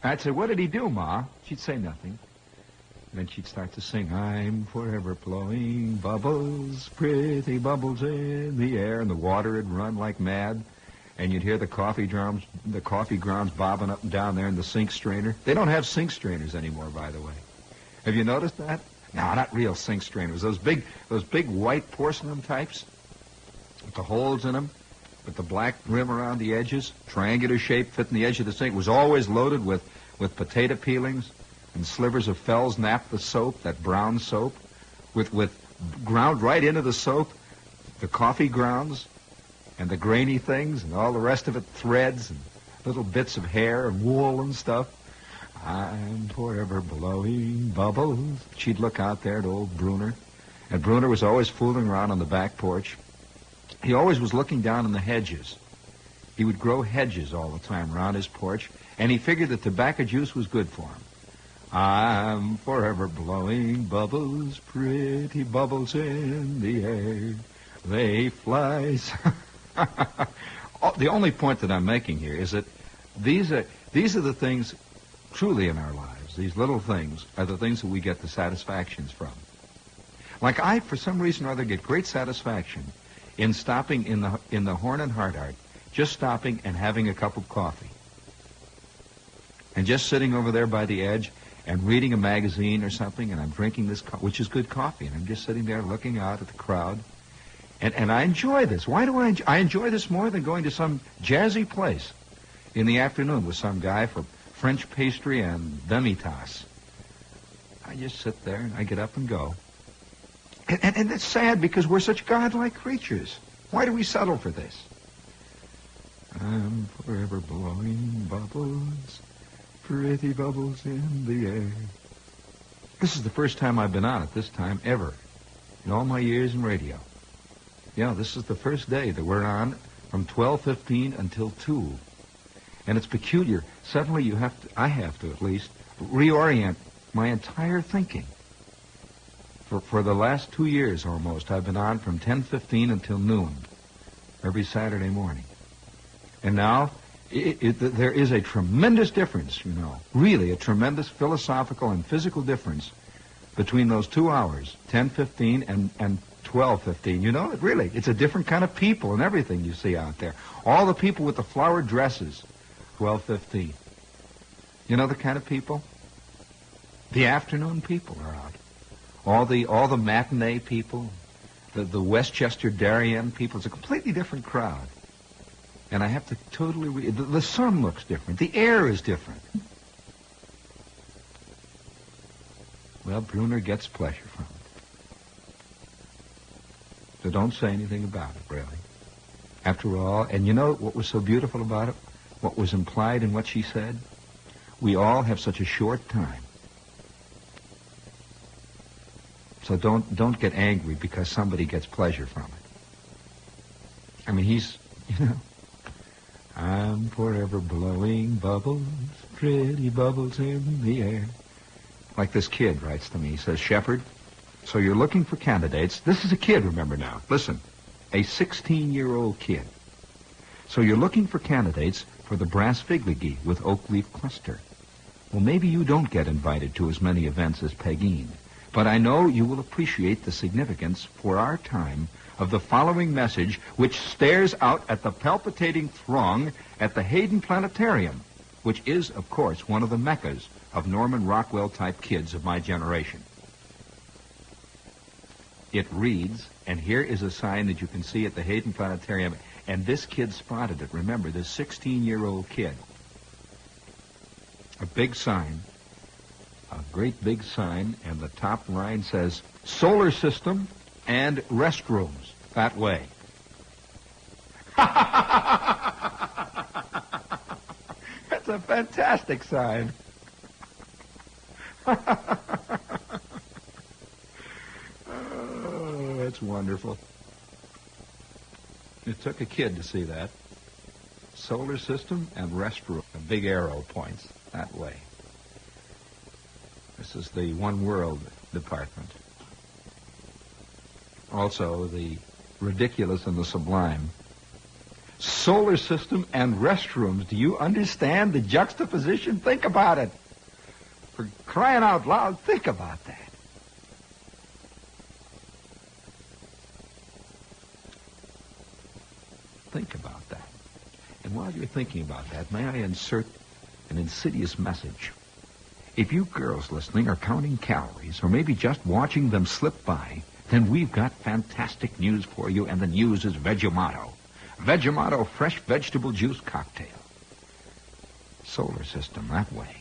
I'd say, what did he do, Ma? She'd say nothing. And then she'd start to sing, I'm forever blowing bubbles, pretty bubbles in the air, and the water would run like mad. And you'd hear the coffee grounds bobbing up and down there in the sink strainer. They don't have sink strainers anymore, by the way. Have you noticed that? No, not real sink strainers. Those big white porcelain types with the holes in them, with the black rim around the edges, triangular shape, fit in the edge of the sink, was always loaded with potato peelings and slivers of Fell's Naphtha soap, that brown soap, with ground right into the soap, the coffee grounds and the grainy things and all the rest of it, threads and little bits of hair and wool and stuff. I'm forever blowing bubbles. She'd look out there at old Bruner, and Bruner was always fooling around on the back porch. He always was looking down in the hedges. He would grow hedges all the time around his porch, and he figured that tobacco juice was good for him. I'm forever blowing bubbles, pretty bubbles in the air. They fly. The only point that I'm making here is that these are the things truly in our lives. These little things are the things that we get the satisfactions from. Like I, for some reason or other, get great satisfaction in stopping in the Horn and Hardart, just stopping and having a cup of coffee. And just sitting over there by the edge and reading a magazine or something, and I'm drinking this, which is good coffee, and I'm just sitting there looking out at the crowd. And I enjoy this. Why do I enjoy this more than going to some jazzy place in the afternoon with some guy for French pastry and demi-tasse? I just sit there and I get up and go. And it's sad because we're such godlike creatures. Why do we settle for this? I'm forever blowing bubbles, pretty bubbles in the air. This is the first time I've been on at this time ever in all my years in radio. Yeah, this is the first day that we're on from 12:15 until 2. And it's peculiar. Suddenly I have to at least, reorient my entire thinking. For the last 2 years almost, I've been on from 10:15 until noon every Saturday morning. And now there is a tremendous difference, really a tremendous philosophical and physical difference between those 2 hours, 10:15 and 12:15. Really, it's a different kind of people and everything you see out there. All the people with the flowered dresses, 12:15. You know the kind of people? The afternoon people are out. All the matinee people, the Westchester Darien people. It's a completely different crowd. And I have to totally the sun looks different. The air is different. Well, Bruner gets pleasure from it. So don't say anything about it, really. After all, and you know what was so beautiful about it? What was implied in what she said? We all have such a short time. So don't get angry because somebody gets pleasure from it. I mean, I'm forever blowing bubbles, pretty bubbles in the air. Like this kid writes to me. He says, Shepherd, so you're looking for candidates. This is a kid, remember now. Listen, a 16-year-old kid. So you're looking for candidates for the brass figligee with oak leaf cluster. Well, maybe you don't get invited to as many events as Pegeen, but I know you will appreciate the significance for our time of the following message, which stares out at the palpitating throng at the Hayden Planetarium, which is, of course, one of the meccas of Norman Rockwell-type kids of my generation. It reads, and here is a sign that you can see at the Hayden Planetarium, and this kid spotted it. Remember, this 16-year-old kid. A big sign, a great big sign, and the top line says, solar system and restrooms that way. That's a fantastic sign. Oh, that's wonderful. It took a kid to see that. Solar system and restroom. A big arrow points that way. This is the One World department. Also, the ridiculous and the sublime. solar system and restrooms. Do you understand the juxtaposition? Think about it. For crying out loud, think about that. Think about that. And while you're thinking about that, may I insert an insidious message? If you girls listening are counting calories, or maybe just watching them slip by, then we've got fantastic news for you, and the news is Vegemotto. Vegemotto fresh vegetable juice cocktail. Solar system that way.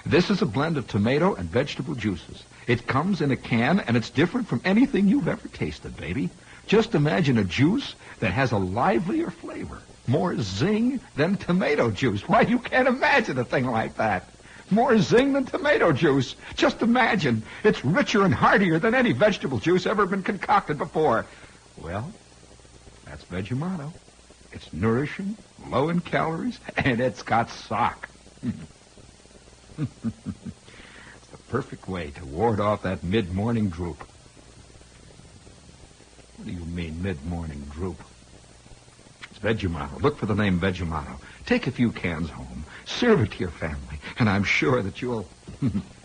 This is a blend of tomato and vegetable juices. It comes in a can, and it's different from anything you've ever tasted, baby. Just imagine a juice that has a livelier flavor, more zing than tomato juice. Why, you can't imagine a thing like that. More zing than tomato juice. Just imagine. It's richer and heartier than any vegetable juice ever been concocted before. Well, that's Vegemotto. It's nourishing, low in calories, and it's got sock. It's the perfect way to ward off that mid-morning droop. What do you mean, mid-morning droop? It's Vegemotto. Look for the name Vegemotto. Take a few cans home. Serve it to your family. And I'm sure that you'll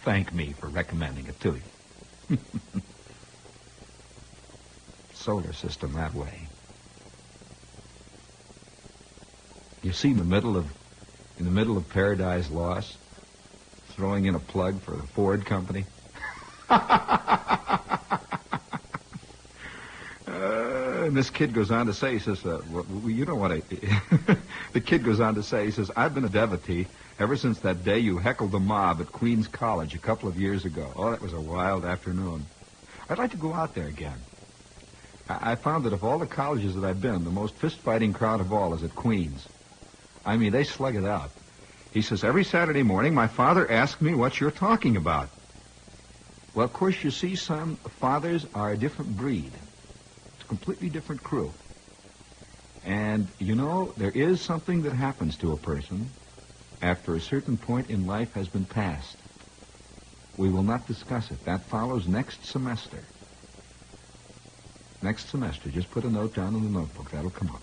thank me for recommending it to you. Solar system that way. You see, in the middle of Paradise Lost, throwing in a plug for the Ford company. And this kid goes on to say, he says, you know what the kid goes on to say, he says, I've been a devotee ever since that day you heckled the mob at Queens College a couple of years ago. Oh, that was a wild afternoon. I'd like to go out there again. I found that of all the colleges that I've been, the most fist-fighting crowd of all is at Queens. I mean, they slug it out. He says, every Saturday morning, my father asks me what you're talking about. Well, of course, you see, son, fathers are a different breed. It's a completely different crew. And, you know, there is something that happens to a person after a certain point in life has been passed. We will not discuss it. That follows next semester. Next semester. Just put a note down in the notebook. That'll come up.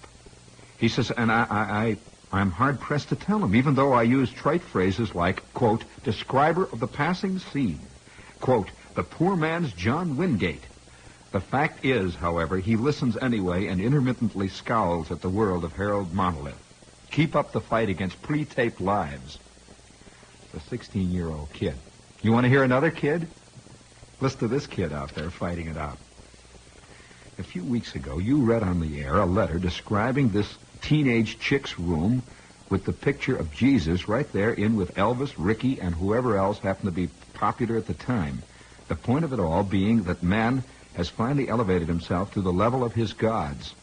He says, and I'm hard-pressed to tell him, even though I use trite phrases like, quote, describer of the passing scene, quote, the poor man's John Wingate. The fact is, however, he listens anyway and intermittently scowls at the world of Harold Monolith. Keep up the fight against pre-taped lives. The 16-year-old kid. You want to hear another kid? Listen to this kid out there fighting it out. A few weeks ago, you read on the air a letter describing this teenage chick's room with the picture of Jesus right there in with Elvis, Ricky, and whoever else happened to be popular at the time. The point of it all being that man has finally elevated himself to the level of his gods.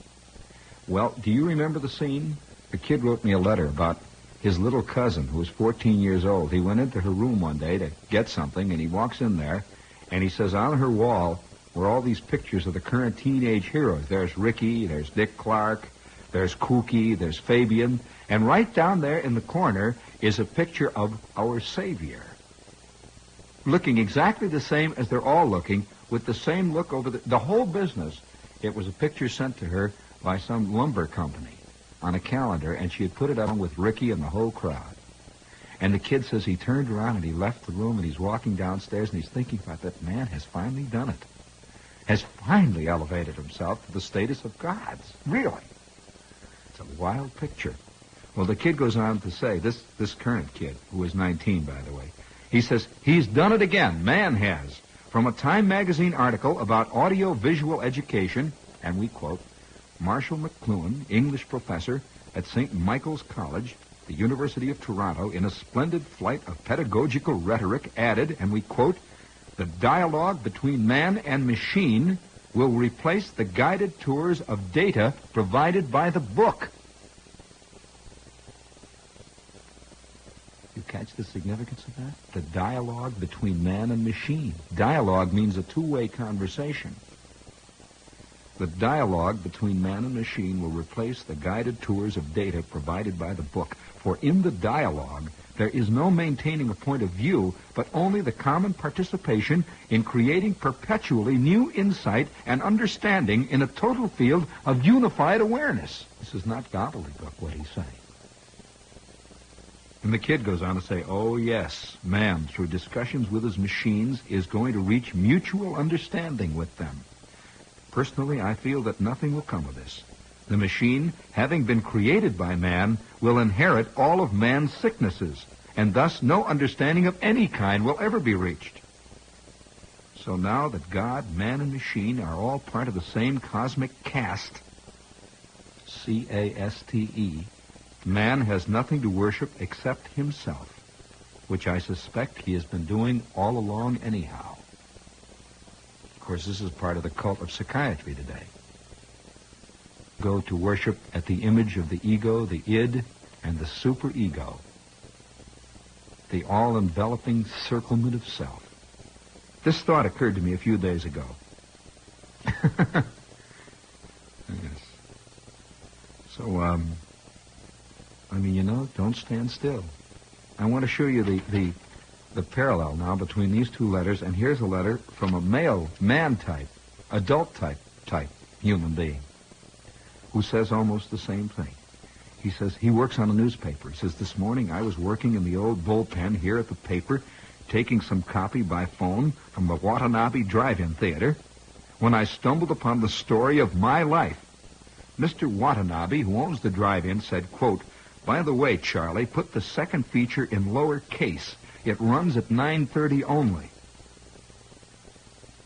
Well, do you remember the scene? The kid wrote me a letter about his little cousin who was 14 years old. He went into her room one day to get something, and he walks in there, and he says on her wall were all these pictures of the current teenage heroes. There's Ricky, there's Dick Clark, there's Kooky, there's Fabian, and right down there in the corner is a picture of our Savior, looking exactly the same as they're all looking, with the same look over the whole business. It was a picture sent to her by some lumber company on a calendar, and she had put it up with Ricky and the whole crowd. And the kid says he turned around and he left the room, and he's walking downstairs, and he's thinking about that man has finally done it, has finally elevated himself to the status of gods. Really. It's a wild picture. Well, the kid goes on to say, this current kid, who is 19, by the way, he says, he's done it again, man has. From a Time magazine article about audio-visual education, and we quote, Marshall McLuhan, English professor at St. Michael's College, the University of Toronto, in a splendid flight of pedagogical rhetoric, added, and we quote, the dialogue between man and machine will replace the guided tours of data provided by the book. You catch the significance of that? The dialogue between man and machine. Dialogue means a two-way conversation. The dialogue between man and machine will replace the guided tours of data provided by the book. For in the dialogue There is no maintaining a point of view, but only the common participation in creating perpetually new insight and understanding in a total field of unified awareness. This is not gobbledygook, what he's saying. And the kid goes on to say, oh, yes, man, through discussions with his machines, is going to reach mutual understanding with them. Personally, I feel that nothing will come of this. The machine, having been created by man, will inherit all of man's sicknesses, and thus no understanding of any kind will ever be reached. So now that God, man, and machine are all part of the same cosmic caste, C-A-S-T-E, man has nothing to worship except himself, which I suspect he has been doing all along anyhow. Of course, this is part of the cult of psychiatry today. Go to worship at the image of the ego, the id, and the superego, the all-enveloping circlement of self. This thought occurred to me a few days ago. Yes. So, don't stand still. I want to show you the parallel now between these two letters, and here's a letter from a male, man-type, adult-type human being, who says almost the same thing. He says he works on a newspaper. He says, this morning I was working in the old bullpen here at the paper, taking some copy by phone from the Watanabe Drive-In Theater, when I stumbled upon the story of my life. Mr. Watanabe, who owns the drive-in, said, quote, by the way, Charlie, put the second feature in lower case. It runs at 9:30 only.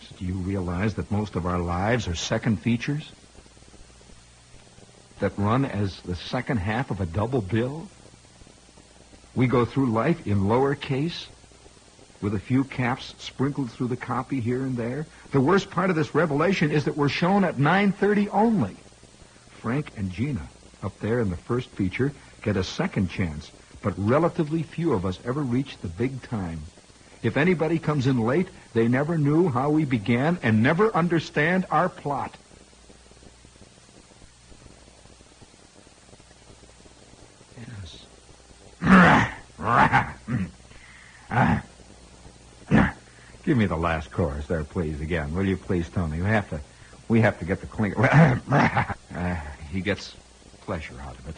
So do you realize that most of our lives are second features that run as the second half of a double bill? We go through life in lower case with a few caps sprinkled through the copy here and there. The worst part of this revelation is that we're shown at 9:30 only. Frank and Gina, up there in the first feature, get a second chance, but relatively few of us ever reach the big time. If anybody comes in late, they never knew how we began and never understand our plot. Give me the last chorus there, please, again. Will you please, Tony? We have to get the clink. He gets pleasure out of it.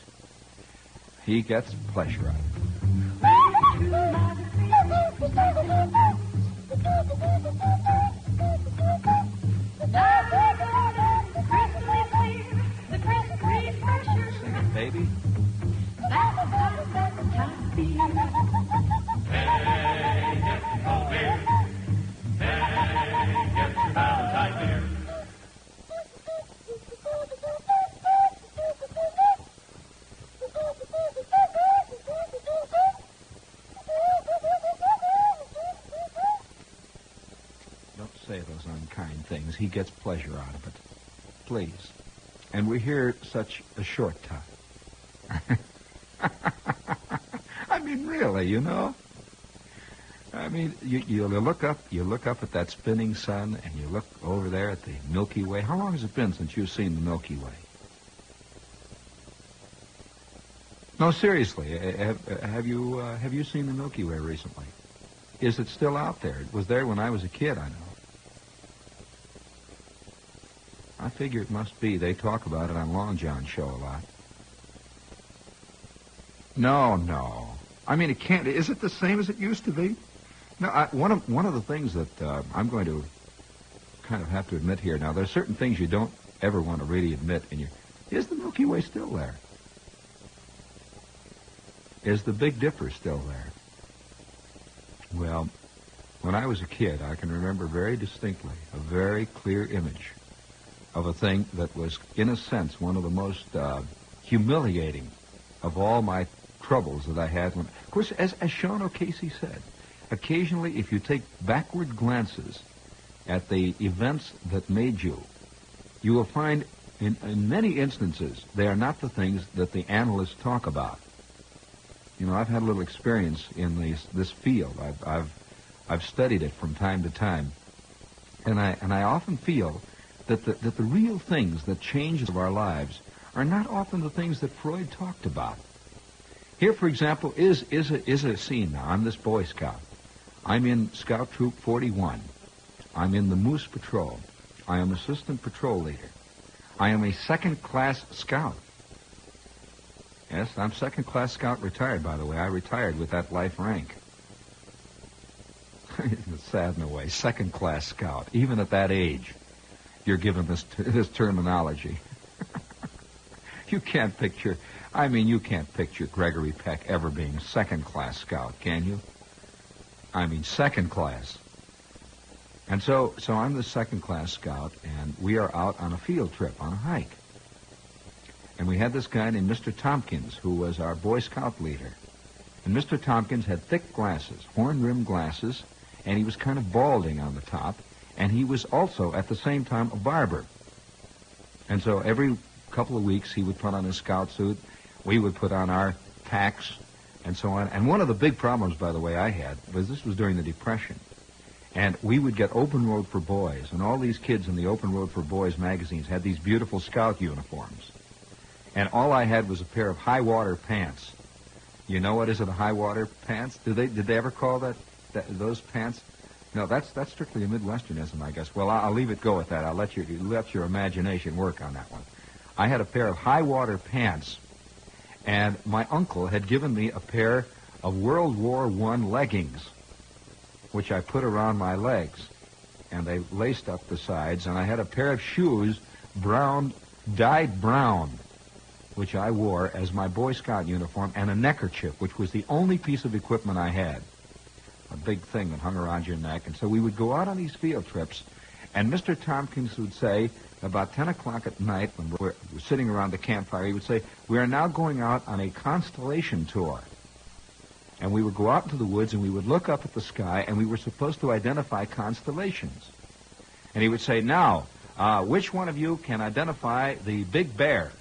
He gets pleasure out of it. Sing it, baby. Say those unkind things. He gets pleasure out of it. Please. And we're here such a short time. I mean, really, you know? I mean, you look up at that spinning sun, and you look over there at the Milky Way. How long has it been since you've seen the Milky Way? No, seriously, have you seen the Milky Way recently? Is it still out there? It was there when I was a kid, I know. I figure it must be. They talk about it on Long John's show a lot. No. I mean, it can't. Is it the same as it used to be? No. One of the things that I'm going to kind of have to admit here now, there's certain things you don't ever want to really admit. Is the Milky Way still there? Is the Big Dipper still there? Well, when I was a kid, I can remember very distinctly a very clear image of a thing that was, in a sense, one of the most humiliating of all my troubles that I had. Of course, as Sean O'Casey said, occasionally, if you take backward glances at the events that made you, you will find, in many instances, they are not the things that the analysts talk about. You know, I've had a little experience in this field. I've studied it from time to time, and I often feel that the real things that change our lives are not often the things that Freud talked about. Here, for example, is a scene now. I'm this Boy Scout. I'm in Scout Troop 41. I'm in the Moose Patrol. I am Assistant Patrol Leader. I am a second-class Scout. Yes, I'm second-class Scout retired, by the way. I retired with that life rank. It's sad in a way. Second-class Scout. Even at that age, you're given this terminology. You can't picture Gregory Peck ever being a second-class Scout, can you? I mean, second class. And so I'm the second-class Scout, and we are out on a field trip, on a hike. And we had this guy named Mr. Tompkins, who was our Boy Scout leader. And Mr. Tompkins had thick glasses, horn-rimmed glasses, and he was kind of balding on the top, and he was also, at the same time, a barber. And so every couple of weeks, he would put on his scout suit, we would put on our packs, and so on. And one of the big problems, by the way, I had was this was during the Depression. And we would get Open Road for Boys, and all these kids in the Open Road for Boys magazines had these beautiful scout uniforms. And all I had was a pair of high-water pants. You know what is it, a high-water pants? Did they ever call those pants? No, that's strictly a Midwesternism, I guess. Well, I'll leave it go at that. I'll let your imagination work on that one. I had a pair of high-water pants, and my uncle had given me a pair of World War I leggings, which I put around my legs, and they laced up the sides, and I had a pair of shoes, dyed brown, which I wore as my Boy Scout uniform, and a neckerchief, which was the only piece of equipment I had, a big thing that hung around your neck. And so we would go out on these field trips, and Mr. Tompkins would say, about 10 o'clock at night, when we're sitting around the campfire, he would say, we are now going out on a constellation tour. And we would go out into the woods, and we would look up at the sky, and we were supposed to identify constellations. And he would say, now, which one of you can identify the Big Bear?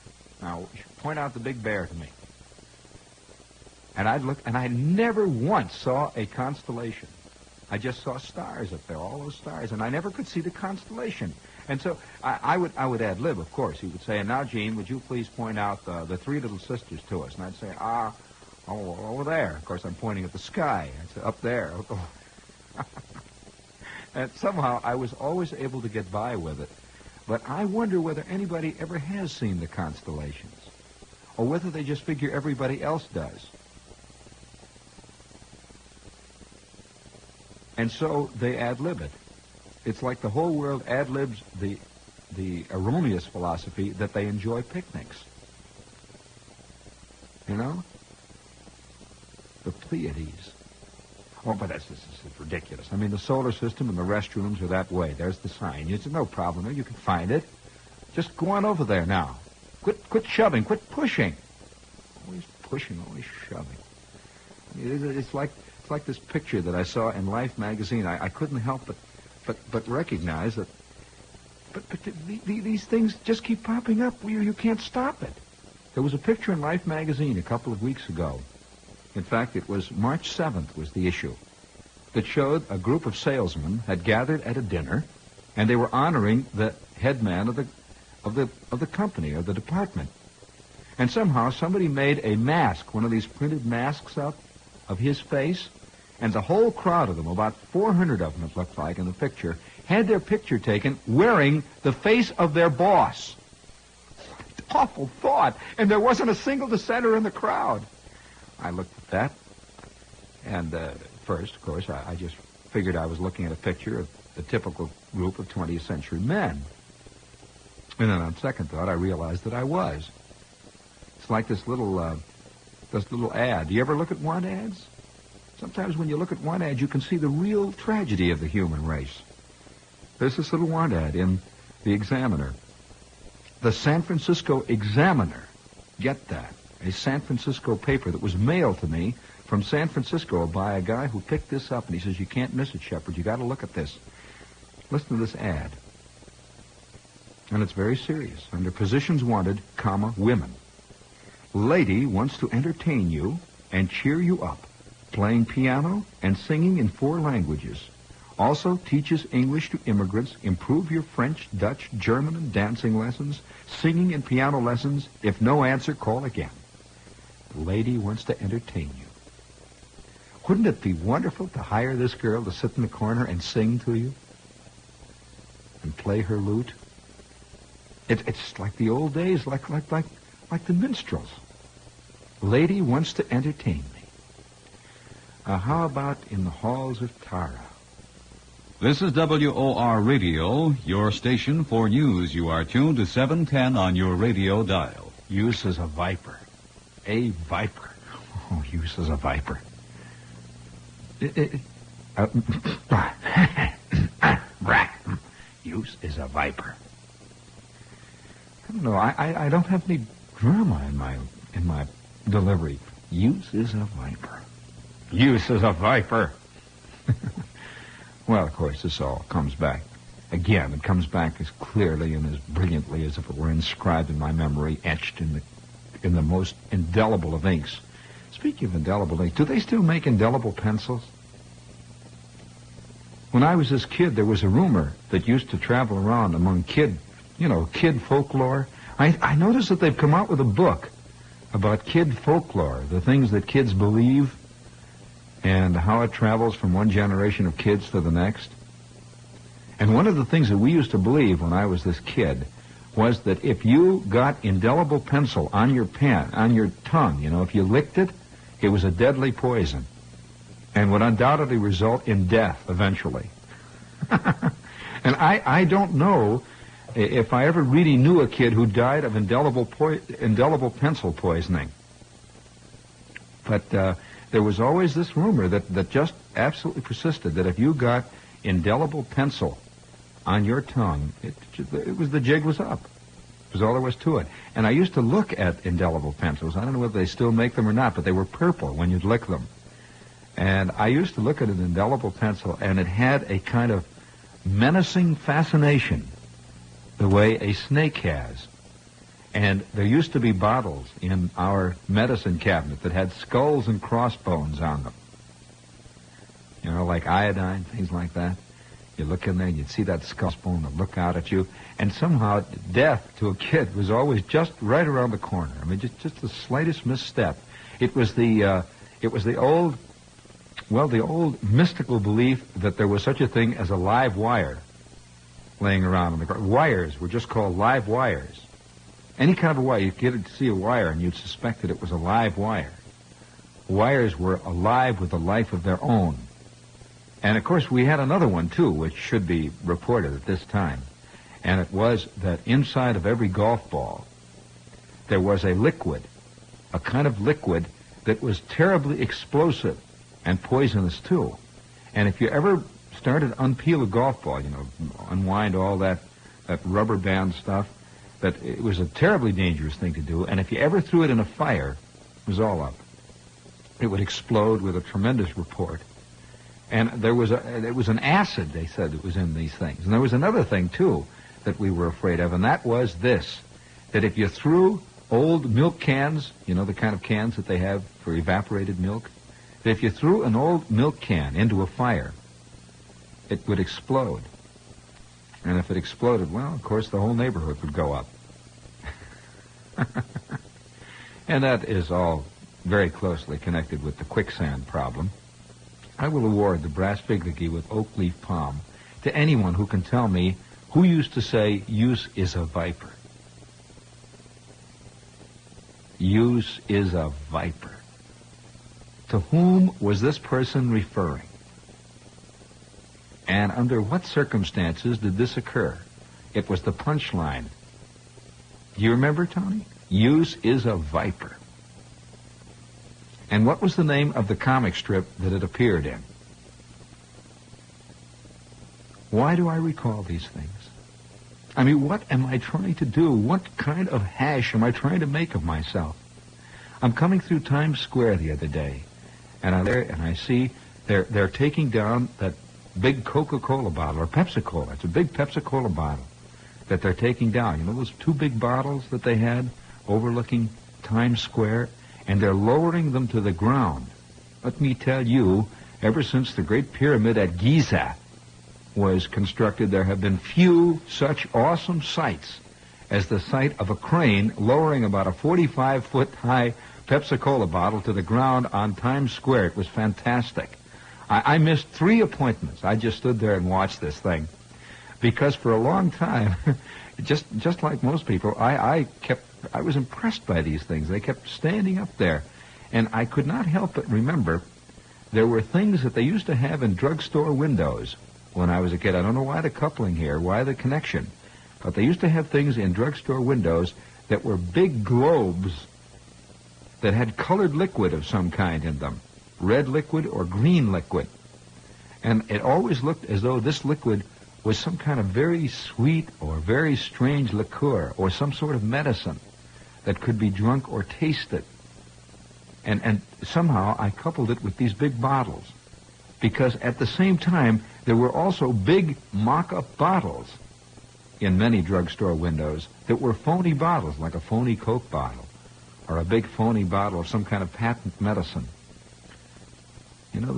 Now, point out the Big Bear to me. And I'd look, and I never once saw a constellation. I just saw stars up there, all those stars, and I never could see the constellation. And so I would ad lib, of course. He would say, and now, Gene, would you please point out the three little sisters to us? And I'd say, over there. Of course, I'm pointing at the sky. I'd say, up there. And somehow I was always able to get by with it. But I wonder whether anybody ever has seen the constellations, or whether they just figure everybody else does. And so they ad-lib it. It's like the whole world ad-libs the erroneous philosophy that they enjoy picnics. You know? The Pleiades. Oh, but this is ridiculous. I mean, the solar system and the restrooms are that way. There's the sign. It's no problem. You can find it. Just go on over there now. Quit shoving. Quit pushing. Always pushing, always shoving. It's like this picture that I saw in Life magazine. I couldn't help but recognize that. But these things just keep popping up. You can't stop it. There was a picture in Life magazine a couple of weeks ago. In fact, it was March 7th was the issue, that showed a group of salesmen had gathered at a dinner, and they were honoring the head man of the company or the department. And somehow somebody made a mask, one of these printed masks up of his face, and the whole crowd of them, about 400 of them it looked like in the picture, had their picture taken wearing the face of their boss. Awful thought. And there wasn't a single dissenter in the crowd. I looked at that, and first, of course, I just figured I was looking at a picture of the typical group of 20th century men. And then on second thought, I realized that I was. It's like this little ad. Do you ever look at want ads? Sometimes when you look at want ads, you can see the real tragedy of the human race. There's this little want ad in the Examiner. The San Francisco Examiner. Get that. A San Francisco paper that was mailed to me from San Francisco by a guy who picked this up, and he says, you can't miss it, Shepard. You got to look at this. Listen to this ad. And it's very serious. Under positions wanted, women. Lady wants to entertain you and cheer you up, playing piano and singing in 4 languages. Also teaches English to immigrants, improve your French, Dutch, German, and dancing lessons, singing and piano lessons. If no answer, call again. lady wants to entertain you. Wouldn't it be wonderful to hire this girl to sit in the corner and sing to you? And play her lute? It's like the old days, like the minstrels. Lady wants to entertain me. How about in the halls of Tara? This is WOR Radio, your station for news. You are tuned to 710 on your radio dial. Use as a viper. A viper. Oh, use as a viper. Use is a viper. I don't know. I don't have any drama in my delivery. Use is a viper. Use is a viper. Well, of course, this all comes back. Again, it comes back as clearly and as brilliantly as if it were inscribed in my memory, etched in the most indelible of inks. Speaking of indelible inks, do they still make indelible pencils? When I was this kid, there was a rumor that used to travel around among kid folklore. I noticed that they've come out with a book about kid folklore, the things that kids believe, and how it travels from one generation of kids to the next. And one of the things that we used to believe when I was this kid was that if you got indelible pencil on your pen, on your tongue, if you licked it, it was a deadly poison and would undoubtedly result in death eventually. And I don't know if I ever really knew a kid who died of indelible pencil poisoning. But there was always this rumor that just absolutely persisted, that if you got indelible pencil on your tongue, the jig was up. It was all there was to it. And I used to look at indelible pencils. I don't know whether they still make them or not, but they were purple when you'd lick them. And I used to look at an indelible pencil, and it had a kind of menacing fascination, the way a snake has. And there used to be bottles in our medicine cabinet that had skulls and crossbones on them. Like iodine, things like that. You look in there and you'd see that skullbone that look out at you. And somehow death to a kid was always just right around the corner. I mean, just the slightest misstep. It was the old mystical belief that there was such a thing as a live wire laying around on the ground. Wires were just called live wires. Any kind of a wire, you'd get to see a wire and you'd suspect that it was a live wire. Wires were alive with a life of their own. And, of course, we had another one, too, which should be reported at this time. And it was that inside of every golf ball, there was a liquid, a kind of liquid that was terribly explosive and poisonous, too. And if you ever started to unpeel a golf ball, unwind all that rubber band stuff, that it was a terribly dangerous thing to do. And if you ever threw it in a fire, it was all up. It would explode with a tremendous report. And there was an acid, they said, that was in these things. And there was another thing, too, that we were afraid of, and that was this, that if you threw old milk cans, the kind of cans that they have for evaporated milk, that if you threw an old milk can into a fire, it would explode. And if it exploded, well, of course, the whole neighborhood would go up. And that is all very closely connected with the quicksand problem. I will award the brass figurine with oak leaf palm to anyone who can tell me who used to say, use is a viper. Use is a viper. To whom was this person referring? And under what circumstances did this occur? It was the punchline. Do you remember, Tony? Use is a viper. And what was the name of the comic strip that it appeared in? Why do I recall these things? I mean, what am I trying to do? What kind of hash am I trying to make of myself? I'm coming through Times Square the other day, and I'm there, and I see they're taking down that big Coca-Cola bottle, or Pepsi-Cola. It's a big Pepsi-Cola bottle that they're taking down. You know those two big bottles that they had overlooking Times Square? And they're lowering them to the ground. Let me tell you, ever since the Great Pyramid at Giza was constructed, there have been few such awesome sights as the sight of a crane lowering about a 45-foot high Pepsi-Cola bottle to the ground on Times Square. It was fantastic. I missed 3 appointments. I just stood there and watched this thing. Because for a long time, just like most people, I was impressed by these things. They kept standing up there. And I could not help but remember there were things that they used to have in drugstore windows when I was a kid. I don't know why the coupling here, why the connection. But they used to have things in drugstore windows that were big globes that had colored liquid of some kind in them. Red liquid or green liquid. And it always looked as though this liquid was some kind of very sweet or very strange liqueur or some sort of medicine that could be drunk or tasted. And somehow I coupled it with these big bottles. Because at the same time, there were also big mock-up bottles in many drugstore windows that were phony bottles, like a phony Coke bottle or a big phony bottle of some kind of patent medicine. You know,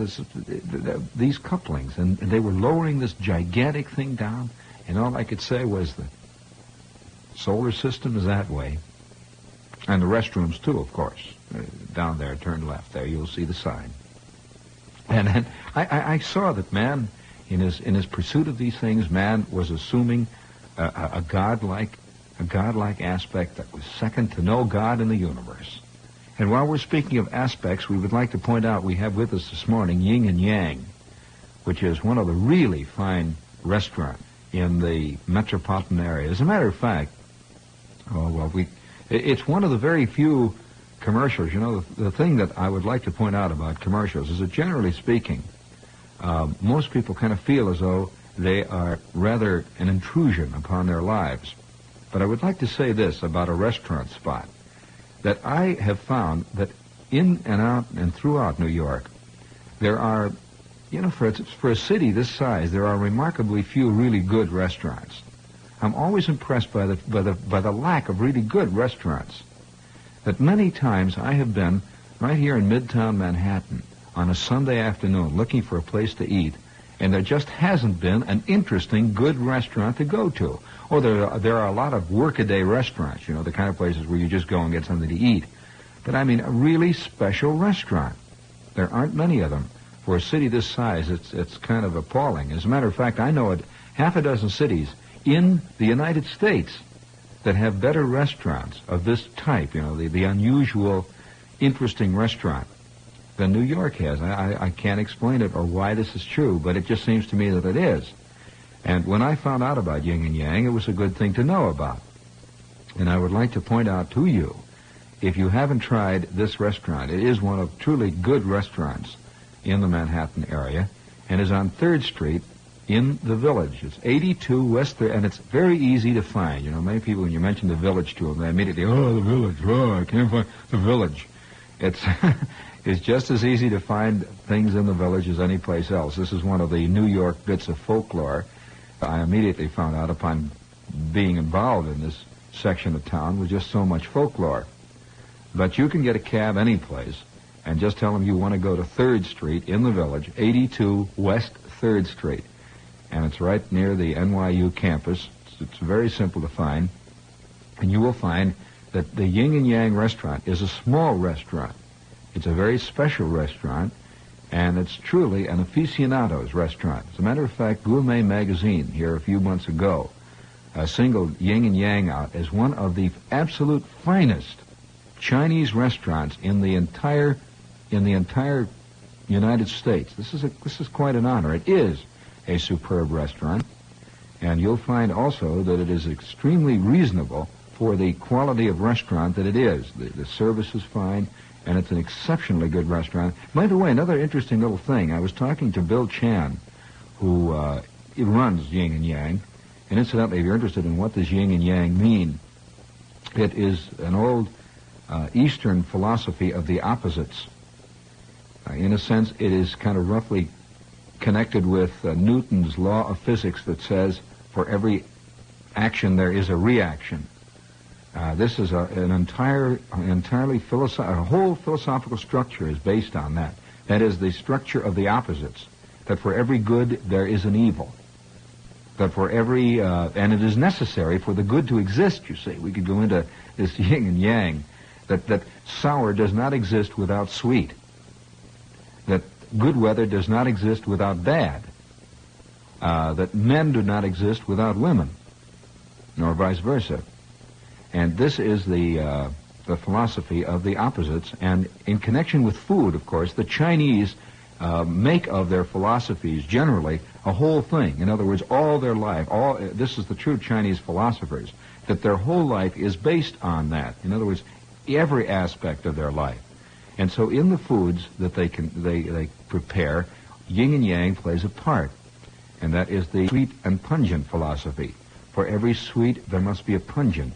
these couplings, and they were lowering this gigantic thing down, and all I could say was the solar system is that way. And the restrooms, too, of course. Down there, turn left there, you'll see the sign. And then I saw that man, in his pursuit of these things, man was assuming a godlike aspect that was second to no God in the universe. And while we're speaking of aspects, we would like to point out we have with us this morning Yin and Yang, which is one of the really fine restaurants in the metropolitan area. As a matter of fact, it's one of the very few commercials. You know, the thing that I would like to point out about commercials is that generally speaking, most people kind of feel as though they are rather an intrusion upon their lives. But I would like to say this about a restaurant spot, that I have found that in and out and throughout New York, there are, you know, for a city this size, there are remarkably few really good restaurants. I'm always impressed by the lack of really good restaurants. That many times I have been right here in Midtown Manhattan on a Sunday afternoon looking for a place to eat, and there just hasn't been an interesting, good restaurant to go to. Oh, there are a lot of workaday restaurants, you know, the kind of places where you just go and get something to eat. But I mean a really special restaurant. There aren't many of them. For a city this size, it's kind of appalling. As a matter of fact, I know half a dozen cities in the United States that have better restaurants of this type, you know, the unusual, interesting restaurant than New York has. I can't explain it or why this is true, but it just seems to me that it is. And when I found out about Yin and Yang, it was a good thing to know about. And I would like to point out to you, if you haven't tried this restaurant, it is one of truly good restaurants in the Manhattan area, and is on 3rd Street in the Village. It's 82 West 3rd, and it's very easy to find. You know, many people, when you mention the Village to them, they immediately, oh, the Village, oh, I can't find the Village. It's it's just as easy to find things in the Village as any place else. This is one of the New York bits of folklore I immediately found out upon being involved in this section of town with just so much folklore. But you can get a cab any place and just tell them you want to go to 3rd Street in the Village, 82 West 3rd Street. And it's right near the NYU campus. It's very simple to find. And you will find that the Yin and Yang restaurant is a small restaurant. It's a very special restaurant, and it's truly an aficionado's restaurant. As a matter of fact, Gourmet magazine here a few months ago singled Yin and Yang out as one of the absolute finest Chinese restaurants in the entire United States. This is quite an honor. It is a superb restaurant, and you'll find also that it is extremely reasonable for the quality of restaurant that it is. The service is fine, and it's an exceptionally good restaurant. By the way, another interesting little thing, I was talking to Bill Chan, who runs Yin and Yang, and incidentally, if you're interested in what does Yin and Yang mean, it is an old Eastern philosophy of the opposites. In a sense, it is kind of roughly connected with Newton's law of physics that says for every action there is a reaction. This is a whole philosophical structure is based on that. That is the structure of the opposites. That for every good there is an evil. That for every, and it is necessary for the good to exist, you see. We could go into this yin and yang that sour does not exist without sweet, that good weather does not exist without bad, that men do not exist without women, nor vice versa. And this is the philosophy of the opposites. And in connection with food, of course, the Chinese make of their philosophies generally a whole thing. In other words, all their life, this is the true Chinese philosophers, that their whole life is based on that. In other words, every aspect of their life. And so in the foods that they prepare, yin and yang plays a part. And that is the sweet and pungent philosophy. For every sweet, there must be a pungent.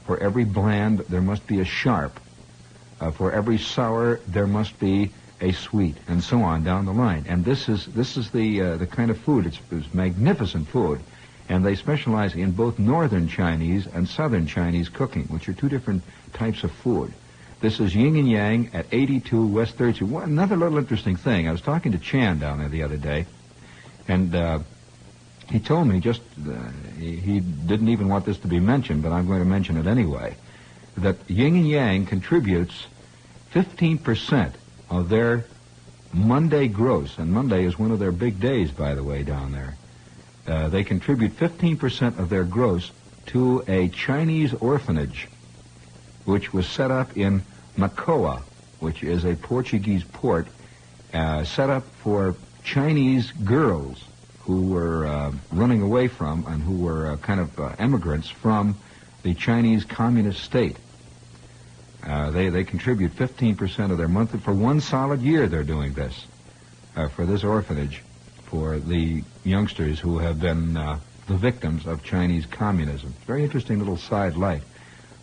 For every bland, there must be a sharp. For every sour, there must be a sweet, and so on down the line. And this is the kind of food. It's magnificent food, and they specialize in both northern Chinese and southern Chinese cooking, which are two different types of food. This is Yin and Yang at 82 West 3rd Street. Another little interesting thing. I was talking to Chan down there the other day, and he told me he didn't even want this to be mentioned, but I'm going to mention it anyway, that Yin and Yang contributes 15% of their Monday gross, and Monday is one of their big days, by the way, down there. They contribute 15% of their gross to a Chinese orphanage, which was set up in Macoa, which is a Portuguese port, set up for Chinese girls who were running away from and who were kind of emigrants from the Chinese communist state. They contribute 15% of their monthly, for one solid year they're doing this, for this orphanage, for the youngsters who have been the victims of Chinese communism. Very interesting little side light.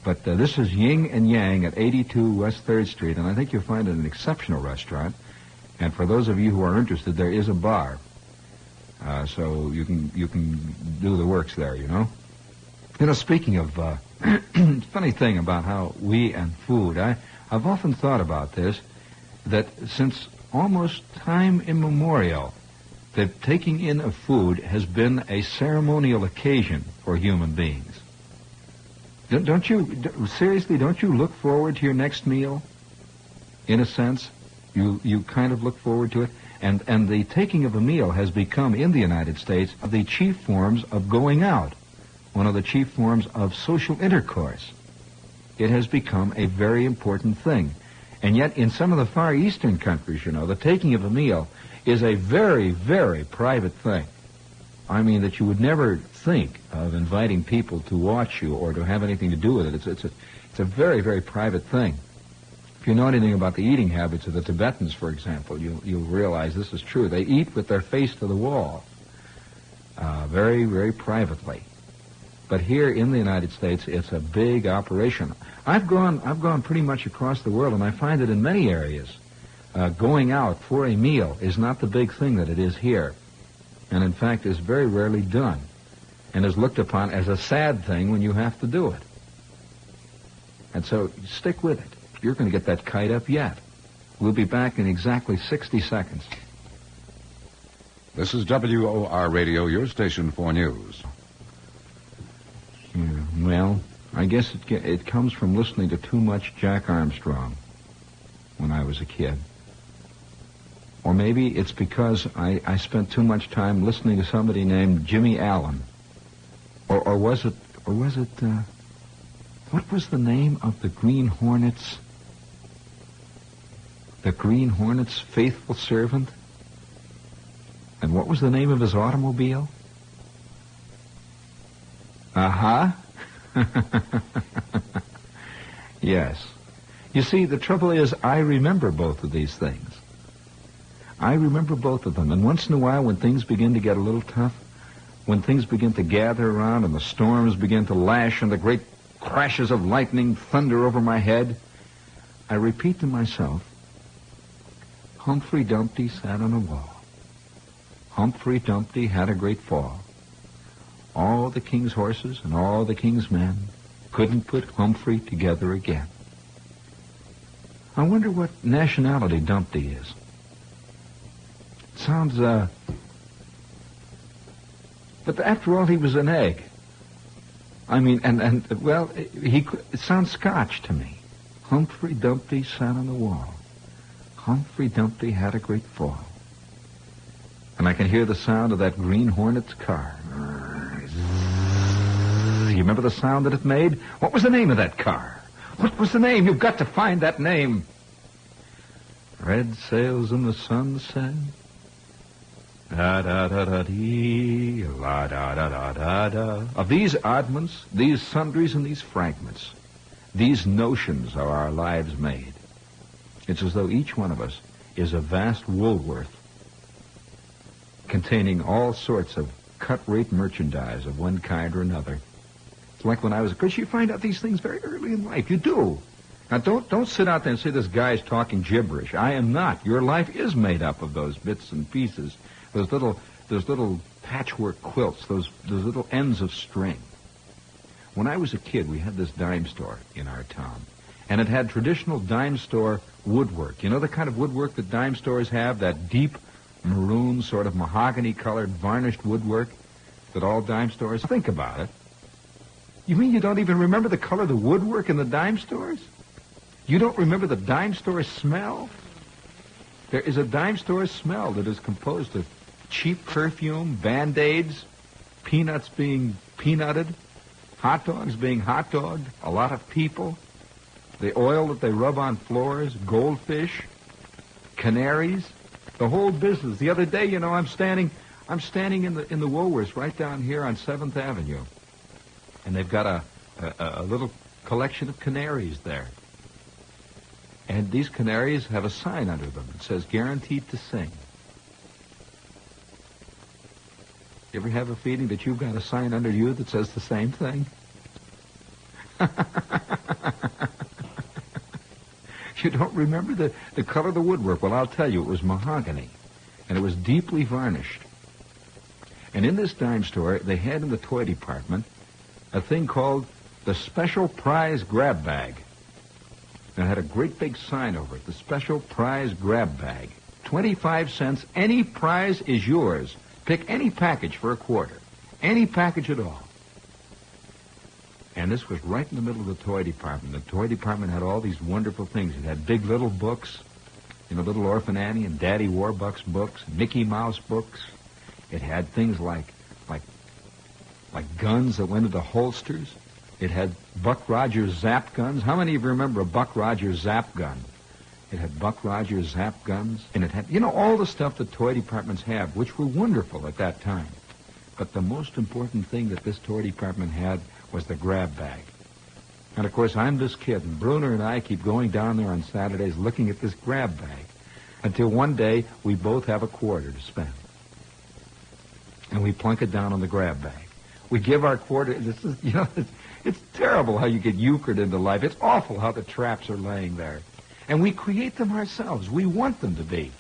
But this is Yin and Yang at 82 West 3rd Street, and I think you'll find it an exceptional restaurant. And for those of you who are interested, there is a bar. So you can do the works there, you know. You know, speaking of, funny thing about how we and food, I've often thought about this, that since almost time immemorial, that taking in of food has been a ceremonial occasion for human beings. Don't you look forward to your next meal? In a sense, you kind of look forward to it. And the taking of a meal has become, in the United States, the chief forms of going out, one of the chief forms of social intercourse. It has become a very important thing. And yet, in some of the Far Eastern countries, you know, the taking of a meal is a very, very private thing. I mean, that you would never think of inviting people to watch you or to have anything to do with it. It's a very, very private thing. If you know anything about the eating habits of the Tibetans, for example, you'll realize this is true. They eat with their face to the wall, very, very privately. But here in the United States, it's a big operation. I've gone pretty much across the world, and I find that in many areas, going out for a meal is not the big thing that it is here, and in fact is very rarely done, and is looked upon as a sad thing when you have to do it. And so stick with it. You're going to get that kite up yet. We'll be back in exactly 60 seconds. This is WOR Radio, your station for news. Yeah, well, I guess it comes from listening to too much Jack Armstrong when I was a kid. Or maybe it's because I spent too much time listening to somebody named Jimmy Allen. Or was it, what was the name of the Green Hornets? The Green Hornet's faithful servant? And what was the name of his automobile? Yes. You see, the trouble is, I remember both of these things. I remember both of them. And once in a while, when things begin to get a little tough, when things begin to gather around and the storms begin to lash and the great crashes of lightning thunder over my head, I repeat to myself, Humphrey Dumpty sat on a wall. Humphrey Dumpty had a great fall. All the king's horses and all the king's men couldn't put Humphrey together again. I wonder what nationality Dumpty is. Sounds, but after all, he was an egg. I mean, well, it sounds Scotch to me. Humphrey Dumpty sat on the wall. Humphrey Dumpty had a great fall. And I can hear the sound of that Green Hornet's car. You remember the sound that it made? What was the name of that car? What was the name? You've got to find that name. Red sails in the sunset. Da-da-da-da-dee, la-da-da-da-da-da. Of these oddments, these sundries, and these fragments, these notions are our lives made. It's as though each one of us is a vast Woolworth containing all sorts of cut-rate merchandise of one kind or another. It's like when I was, because you find out these things very early in life. You do. Now, don't sit out there and say this guy's talking gibberish. I am not. Your life is made up of those bits and pieces, those little patchwork quilts, those little ends of string. When I was a kid, we had this dime store in our town, and it had traditional dime store woodwork. You know the kind of woodwork that dime stores have, that deep maroon, sort of mahogany-colored, varnished woodwork that all dime stores... Think about it. You mean you don't even remember the color of the woodwork in the dime stores? You don't remember the dime store smell? There is a dime store smell that is composed of cheap perfume, Band-Aids, peanuts being peanutted, hot dogs being hot dogged, a lot of people, the oil that they rub on floors, goldfish, canaries, the whole business. The other day, you know, I'm standing in the Woolworths right down here on 7th Avenue, and they've got a little collection of canaries there. And these canaries have a sign under them that says, guaranteed to sing. You ever have a feeling that you've got a sign under you that says the same thing? You don't remember the color of the woodwork? Well, I'll tell you, it was mahogany, and it was deeply varnished. And in this dime store, they had in the toy department a thing called the Special Prize Grab Bag. And it had a great big sign over it, the Special Prize Grab Bag. 25 cents, any prize is yours. Pick any package for a quarter. Any package at all. And this was right in the middle of the toy department. The toy department had all these wonderful things. It had big little books, you know, Little Orphan Annie and Daddy Warbucks books, Mickey Mouse books. It had things like guns that went into holsters. It had Buck Rogers Zap guns. How many of you remember a Buck Rogers Zap gun? It had Buck Rogers Zap guns. And it had, you know, all the stuff that toy departments have, which were wonderful at that time. But the most important thing that this toy department had was the grab bag. And, of course, I'm this kid, and Bruner and I keep going down there on Saturdays looking at this grab bag until one day we both have a quarter to spend. And we plunk it down on the grab bag. We give our quarter. This is, you know, it's terrible how you get euchred into life. It's awful how the traps are laying there. And we create them ourselves. We want them to be.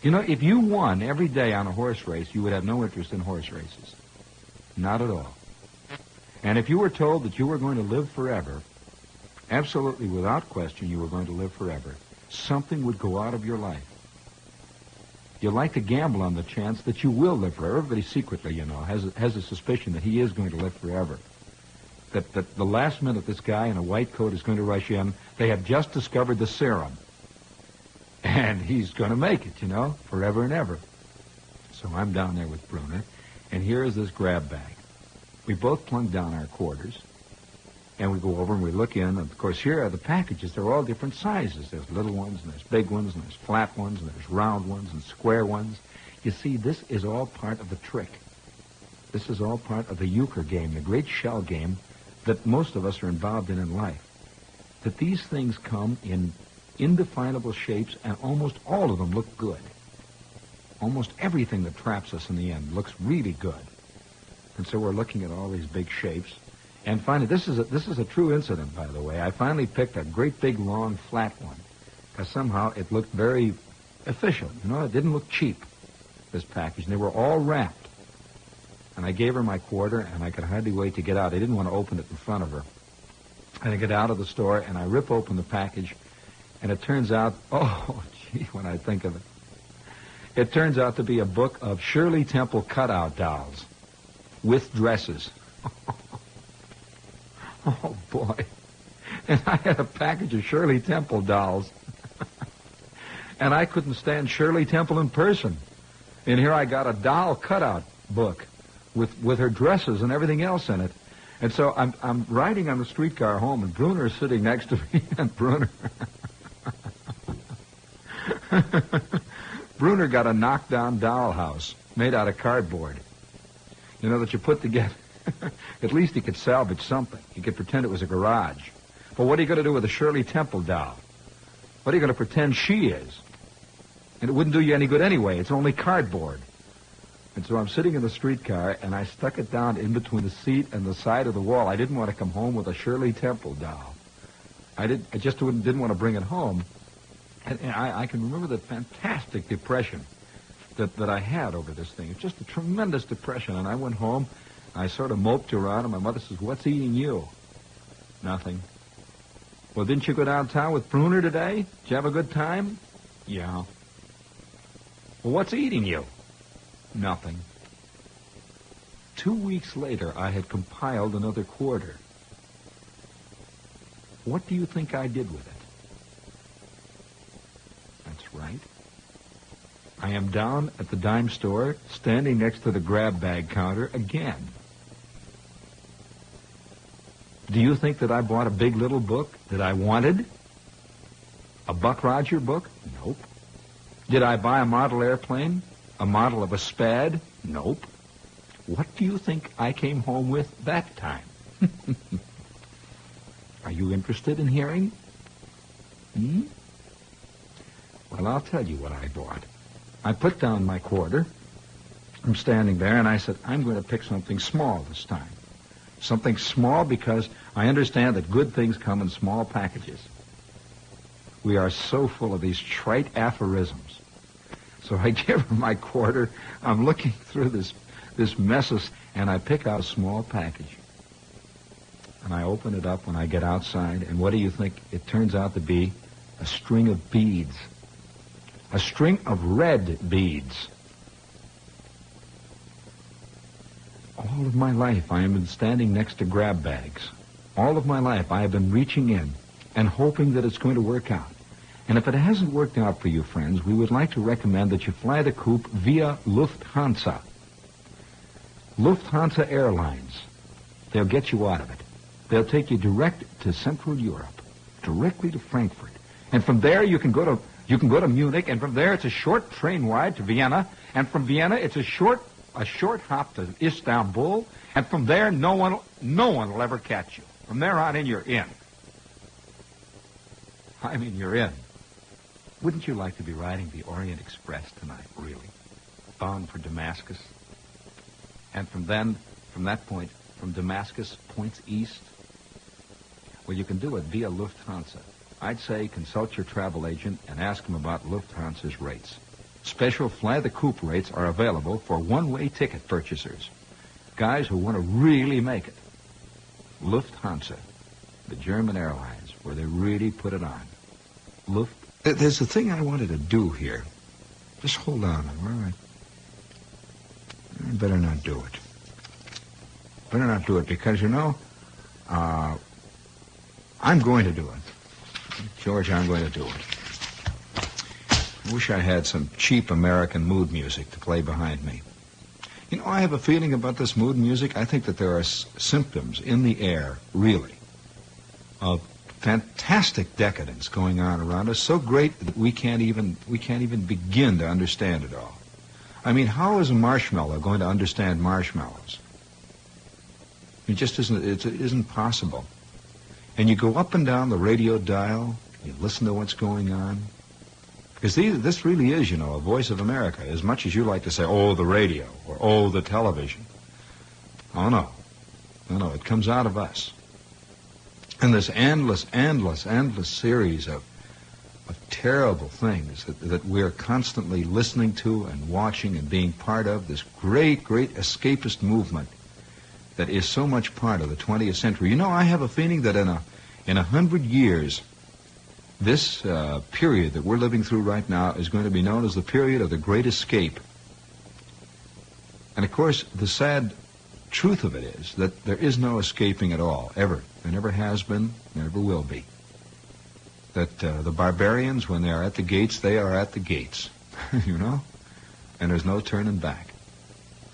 You know, if you won every day on a horse race, you would have no interest in horse races. Not at all. And if you were told that you were going to live forever, absolutely without question you were going to live forever, something would go out of your life. You like to gamble on the chance that you will live forever. Everybody secretly, you know, has a suspicion that he is going to live forever. That the last minute this guy in a white coat is going to rush in, they have just discovered the serum. And he's going to make it, you know, forever and ever. So I'm down there with Bruner, and here is this grab bag. We both plunk down our quarters, and we go over and we look in. And, of course, here are the packages. They're all different sizes. There's little ones, and there's big ones, and there's flat ones, and there's round ones, and square ones. You see, this is all part of the trick. This is all part of the euchre game, the great shell game that most of us are involved in life. That these things come in indefinable shapes, and almost all of them look good. Almost everything that traps us in the end looks really good. And so we're looking at all these big shapes. And finally, this is a true incident, by the way. I finally picked a great big, long, flat one, because somehow it looked very official. You know, it didn't look cheap, this package. And they were all wrapped. And I gave her my quarter, and I could hardly wait to get out. I didn't want to open it in front of her. And I get out of the store, and I rip open the package, and it turns out, oh, gee, when I think of it, it turns out to be a book of Shirley Temple cutout dolls with dresses. Oh, boy. And I had a package of Shirley Temple dolls. And I couldn't stand Shirley Temple in person. And here I got a doll cutout book with her dresses and everything else in it. And so I'm riding on the streetcar home, and Bruner's sitting next to me, and Bruner got a knockdown dollhouse made out of cardboard. You know, that you put together. At least he could salvage something. He could pretend it was a garage. But what are you going to do with a Shirley Temple doll? What are you going to pretend she is? And it wouldn't do you any good anyway. It's only cardboard. And so I'm sitting in the streetcar, and I stuck it down in between the seat and the side of the wall. I didn't want to come home with a Shirley Temple doll. I just didn't want to bring it home. And I can remember the fantastic depression that I had over this thing. It's just a tremendous depression. And I went home. I sort of moped around, and my mother says, "What's eating you?" "Nothing." "Well, didn't you go downtown with Bruner today? Did you have a good time?" "Yeah." "Well, what's eating you?" "Nothing." 2 weeks later, I had compiled another quarter. What do you think I did with it? That's right. I am down at the dime store, standing next to the grab bag counter again. Do you think that I bought a big little book that I wanted? A Buck Roger book? Nope. Did I buy a model airplane? A model of a Spad? Nope. What do you think I came home with that time? Are you interested in hearing? Well, I'll tell you what I bought. I put down my quarter. I'm standing there, and I said, I'm going to pick something small this time. Something small because I understand that good things come in small packages. We are so full of these trite aphorisms. So I give her my quarter. I'm looking through this mess, and I pick out a small package. And I open it up when I get outside, and what do you think? It turns out to be a string of beads. A string of red beads. All of my life, I have been standing next to grab bags. All of my life, I have been reaching in and hoping that it's going to work out. And if it hasn't worked out for you, friends, we would like to recommend that you fly the coop via Lufthansa. Lufthansa Airlines. They'll get you out of it. They'll take you direct to Central Europe, directly to Frankfurt. And from there, you can go to Munich, and from there, it's a short train ride to Vienna. And from Vienna, it's a short hop to Istanbul, and from there, no one will ever catch you. From there on in, you're in. I mean, you're in. Wouldn't you like to be riding the Orient Express tonight, really? Bound for Damascus? And from that point, from Damascus, points east? Well, you can do it via Lufthansa. I'd say consult your travel agent and ask him about Lufthansa's rates. Special fly-the-coop rates are available for one-way ticket purchasers. Guys who want to really make it. Lufthansa, the German airlines, where they really put it on. There's a thing I wanted to do here. Just hold on. I better not do it. Better not do it because, I'm going to do it. George, I'm going to do it. I wish I had some cheap American mood music to play behind me. I have a feeling about this mood music. I think that there are symptoms in the air, really, of fantastic decadence going on around us, so great that we can't even begin to understand it all. I mean, how is a marshmallow going to understand marshmallows? It just isn't possible. And you go up and down the radio dial, you listen to what's going on. Because this really is, a voice of America, as much as you like to say, oh, the radio, or oh, the television. Oh, no. No, it comes out of us. And this endless series of terrible things that we're constantly listening to and watching and being part of, this great escapist movement that is so much part of the 20th century. I have a feeling that in 100 years, this period that we're living through right now is going to be known as the period of the Great Escape. And of course, the sad truth of it is that there is no escaping at all, ever. There never has been, never will be. That the barbarians, when they are at the gates, they are at the gates, you know? And there's no turning back.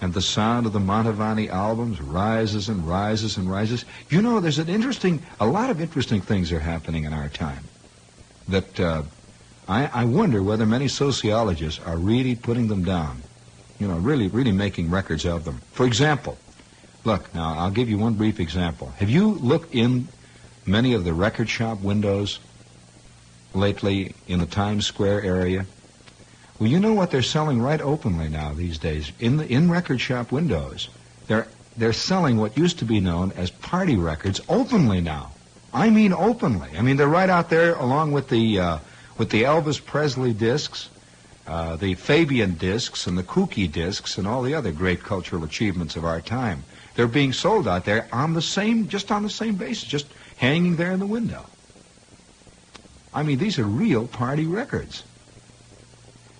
And the sound of the Mantovani albums rises and rises and rises. You know, there's a lot of interesting things are happening in our time that I wonder whether many sociologists are really putting them down, you know, really making records of them. For example, look, now I'll give you one brief example. Have you looked in many of the record shop windows lately in the Times Square area? Well, you know what they're selling right openly now these days in record shop windows. They're selling what used to be known as party records openly now. I mean openly. I mean they're right out there along with the Elvis Presley discs, the Fabian discs, and the Kooky discs, and all the other great cultural achievements of our time. They're being sold out there on the same basis, just hanging there in the window. I mean, these are real party records.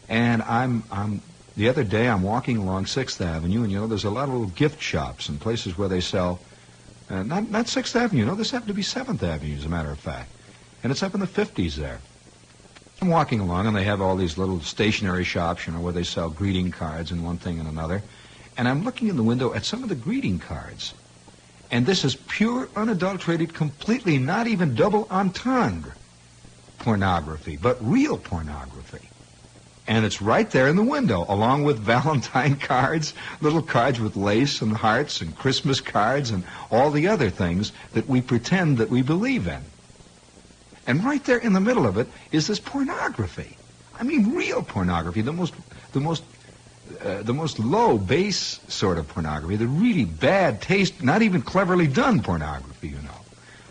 And the other day I'm walking along 6th Avenue, and you know there's a lot of little gift shops and places where they sell, not 6th Avenue, no, this happened to be 7th Avenue, as a matter of fact. And it's up in the 50s there. I'm walking along, and they have all these little stationery shops, you know, where they sell greeting cards and one thing and another. And I'm looking in the window at some of the greeting cards. And this is pure, unadulterated, completely, not even double entendre pornography, but real pornography. And it's right there in the window, along with Valentine cards, little cards with lace and hearts and Christmas cards and all the other things that we pretend that we believe in. And right there in the middle of it is this pornography. I mean, real pornography, the most low, base sort of pornography, the really bad taste, not even cleverly done pornography, you know,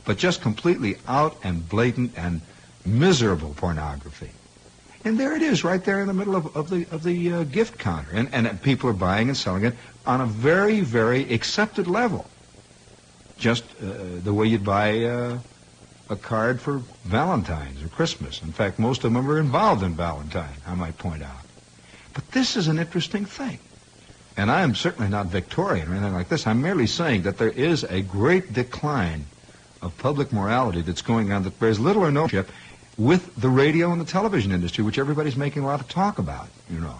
but just completely out and blatant and miserable pornography. And there it is, right there in the middle of the gift counter. And people are buying and selling it on a very, very accepted level. Just the way you'd buy a card for Valentine's or Christmas. In fact, most of them are involved in Valentine, I might point out. But this is an interesting thing. And I am certainly not Victorian or anything like this. I'm merely saying that there is a great decline of public morality that's going on that bears little or no relationship with the radio and the television industry, which everybody's making a lot of talk about, you know.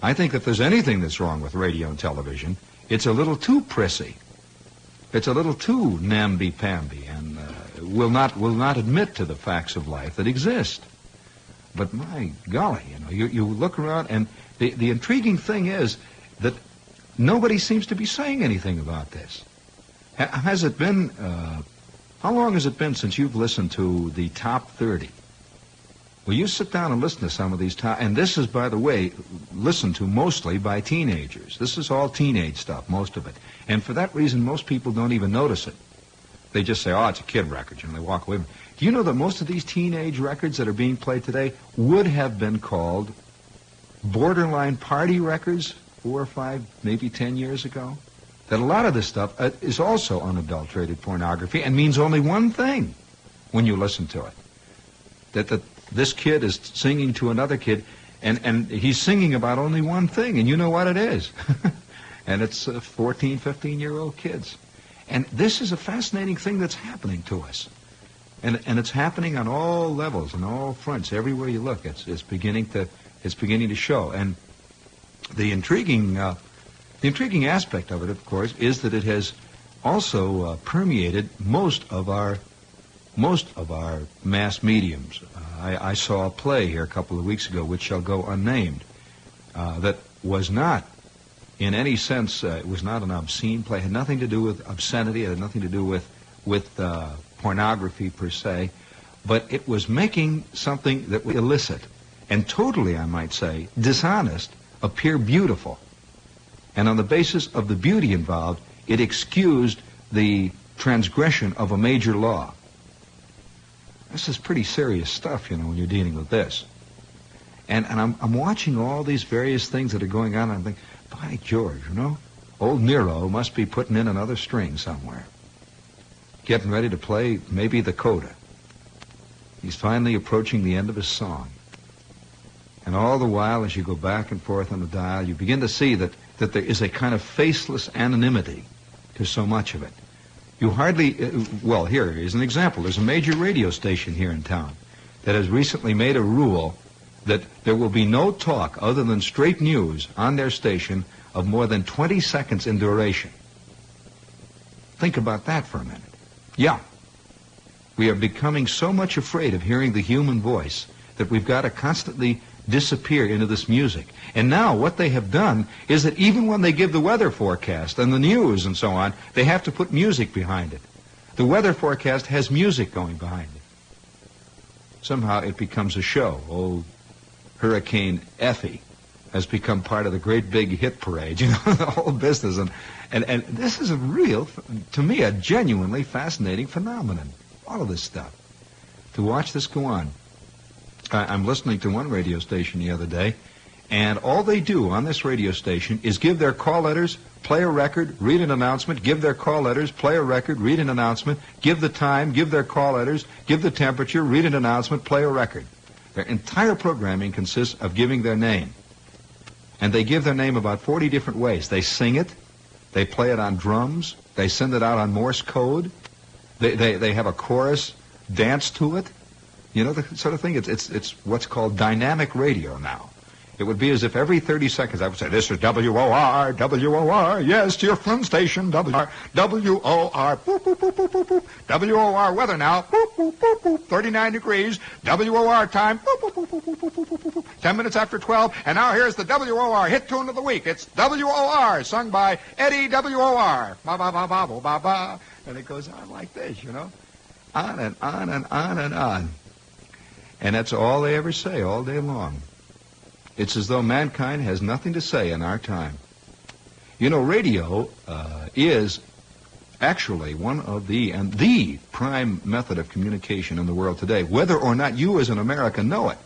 I think if there's anything that's wrong with radio and television, it's a little too prissy. It's a little too namby-pamby and will not admit to the facts of life that exist. But my golly, you know, you look around, and the intriguing thing is that nobody seems to be saying anything about this. Has it been... How long has it been since you've listened to the top 30? Well, you sit down and listen to some of these top... And this is, by the way, listened to mostly by teenagers. This is all teenage stuff, most of it. And for that reason, most people don't even notice it. They just say, oh, it's a kid record, and they walk away. Do you know that most of these teenage records that are being played today would have been called borderline party records 4 or 5, maybe 10 years ago? That a lot of this stuff is also unadulterated pornography and means only one thing when you listen to it. That this kid is singing to another kid, and he's singing about only one thing, and you know what it is. And it's 14, 15-year-old kids. And this is a fascinating thing that's happening to us. And it's happening on all levels and all fronts. Everywhere you look, it's beginning to show. And the intriguing aspect of it, of course, is that it has also permeated most of our mass mediums. I saw a play here a couple of weeks ago, which shall go unnamed, that was not, in any sense, it was not an obscene play. It had nothing to do with obscenity. It had nothing to do with pornography per se, but it was making something that was illicit and totally, I might say, dishonest appear beautiful. And on the basis of the beauty involved, it excused the transgression of a major law. This is pretty serious stuff, you know, when you're dealing with this. And I'm watching all these various things that are going on, and I'm thinking, by George, you know, old Nero must be putting in another string somewhere. Getting ready to play maybe the coda. He's finally approaching the end of his song. And all the while, as you go back and forth on the dial, you begin to see that there is a kind of faceless anonymity to so much of it. You hardly, well, here is an example. There's a major radio station here in town that has recently made a rule that there will be no talk other than straight news on their station of more than 20 seconds in duration. Think about that for a minute. Yeah. We are becoming so much afraid of hearing the human voice that we've got to constantly disappear into this music. And now what they have done is that even when they give the weather forecast and the news and so on, they have to put music behind it. The weather forecast has music going behind it. Somehow it becomes a show. Old Hurricane Effie has become part of the great big hit parade, you know, the whole business. And this is a real, to me, a genuinely fascinating phenomenon, all of this stuff. To watch this go on. I'm listening to one radio station the other day, and all they do on this radio station is give their call letters, play a record, read an announcement, give their call letters, play a record, read an announcement, give the time, give their call letters, give the temperature, read an announcement, play a record. Their entire programming consists of giving their name. And they give their name about 40 different ways. They sing it, they play it on drums, they send it out on Morse code, they have a chorus dance to it. You know, the sort of thing, it's what's called dynamic radio now. It would be as if every 30 seconds I would say, this is WOR, WOR, yes, to your friend station, WOR, boop, boop, boop, boop, boop, boop, WOR weather now, boop, boop, boop, boop, 39 degrees, WOR time, boop, boop, boop, boop, boop, boop, boop, boop, 10 minutes after 12, and now here's the WOR hit tune of the week. It's WOR, sung by Eddie WOR, ba, ba, ba, ba, ba, ba, ba, and it goes on like this, you know, on and on and on and on. And that's all they ever say all day long. It's as though mankind has nothing to say in our time. You know, radio is actually one of the prime method of communication in the world today, whether or not you as an American know it.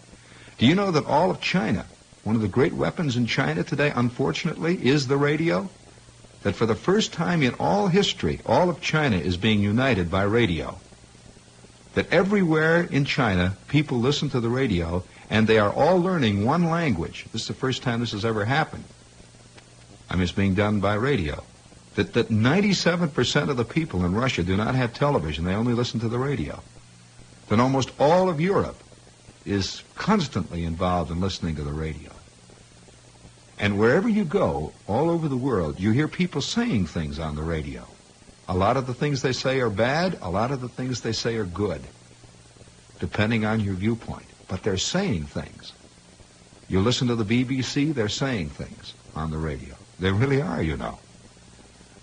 Do you know that all of China, one of the great weapons in China today, unfortunately, is the radio? That for the first time in all history, all of China is being united by radio. That everywhere in China, people listen to the radio, and they are all learning one language. This is the first time this has ever happened. I mean, it's being done by radio. That 97% of the people in Russia do not have television. They only listen to the radio. That almost all of Europe is constantly involved in listening to the radio. And wherever you go, all over the world, you hear people saying things on the radio. A lot of the things they say are bad. A lot of the things they say are good, depending on your viewpoint. But they're saying things. You listen to the BBC, they're saying things on the radio. They really are, you know.